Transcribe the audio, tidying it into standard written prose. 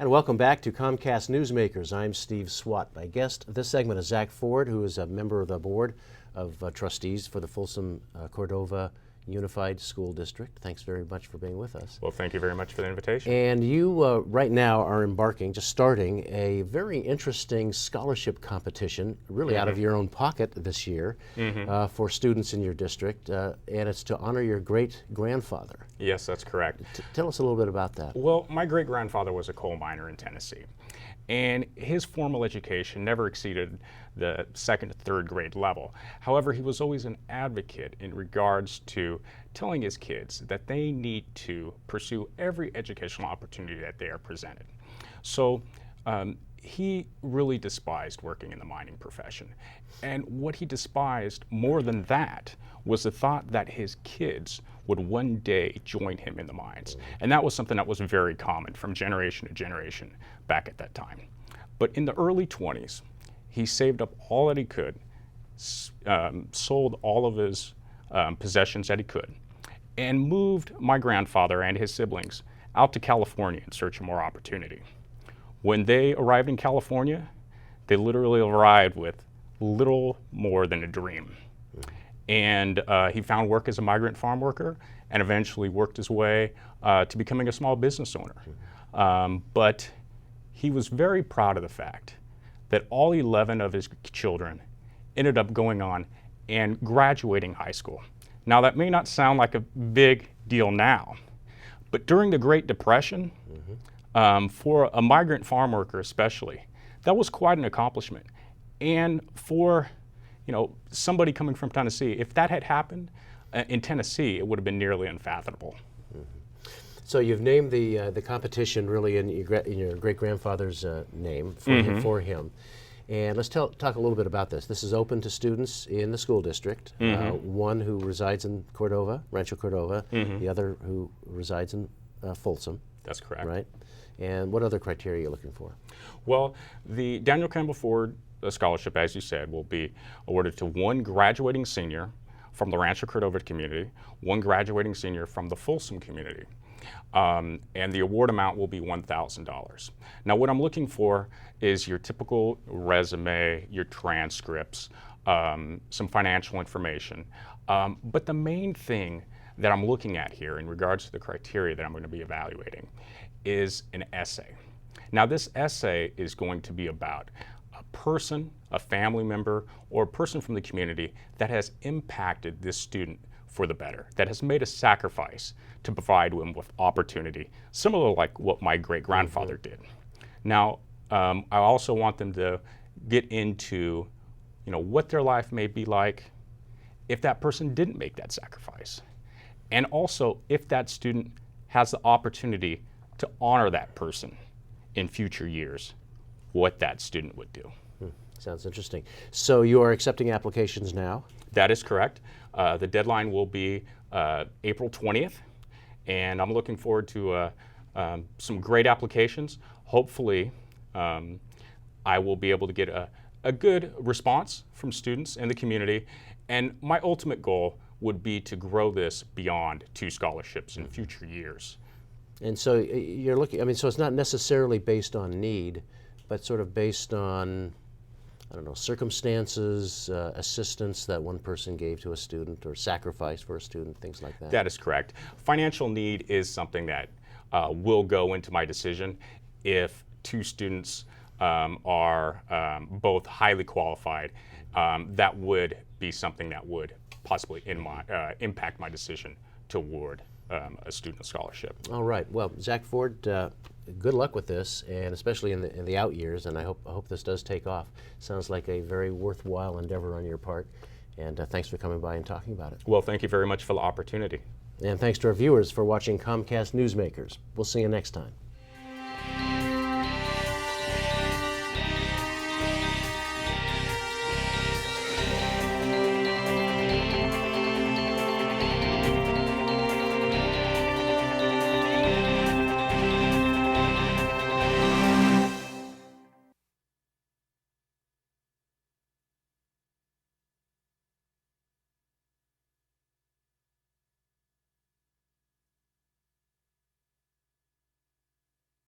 And welcome back to Comcast Newsmakers. I'm Steve Swat. My guest this segment is Zach Ford, who is a member of the board of trustees for the Folsom Cordova Unified School District. Thanks very much for being with us. Well, thank you very much for the invitation. And you right now are starting a very interesting scholarship competition, really out of your own pocket this year, for students in your district, and it's to honor your great-grandfather. Yes, that's correct. Tell us a little bit about that. Well, my great-grandfather was a coal miner in Tennessee, and his formal education never exceeded the second to third grade level. However, he was always an advocate in regards to telling his kids that they need to pursue every educational opportunity that they are presented. So he really despised working in the mining profession. And what he despised more than that was the thought that his kids would one day join him in the mines. And that was something that was very common from generation to generation back at that time. But in the early 20s, he saved up all that he could, sold all of his possessions that he could, and moved my grandfather and his siblings out to California in search of more opportunity. When they arrived in California, they literally arrived with little more than a dream. And he found work as a migrant farm worker and eventually worked his way to becoming a small business owner. But he was very proud of the fact that all 11 of his children ended up going on and graduating high school. Now, that may not sound like a big deal now, but during the Great Depression, for a migrant farm worker especially, that was quite an accomplishment. And for somebody coming from Tennessee, if that had happened in Tennessee, it would have been nearly unfathomable. So you've named the competition really in your great-grandfather's name for him. And let's talk a little bit about this. This is open to students in the school district, one who resides in Cordova, Rancho Cordova, the other who resides in Folsom. That's correct. Right? And what other criteria are you looking for? Well, the Daniel Campbell Ford Scholarship, as you said, will be awarded to one graduating senior from the Rancho Cordova community, one graduating senior from the Folsom community. And the award amount will be $1,000. Now, what I'm looking for is your typical resume, your transcripts, some financial information. But the main thing that I'm looking at here in regards to the criteria that I'm going to be evaluating is an essay. Now, this essay is going to be about a person, a family member, or a person from the community that has impacted this student for the better, that has made a sacrifice to provide them with opportunity, similar like what my great-grandfather did. Now, I also want them to get into, what their life may be like if that person didn't make that sacrifice. And also, if that student has the opportunity to honor that person in future years, what that student would do. Sounds interesting. So you are accepting applications now? That is correct. The deadline will be April 20th, and I'm looking forward to some great applications. Hopefully, I will be able to get a good response from students in the community, and my ultimate goal would be to grow this beyond 2 scholarships in future years. And so you're looking, so it's not necessarily based on need, but sort of based on, circumstances, assistance that one person gave to a student or sacrifice for a student, things like that. That is correct. Financial need is something that will go into my decision if 2 students are both highly qualified. That would be something that would possibly impact my decision to award a student scholarship. All right. Well, Zach Ford, good luck with this, and especially in the out years. And I hope this does take off. Sounds like a very worthwhile endeavor on your part. And thanks for coming by and talking about it. Well, thank you very much for the opportunity. And thanks to our viewers for watching Comcast Newsmakers. We'll see you next time.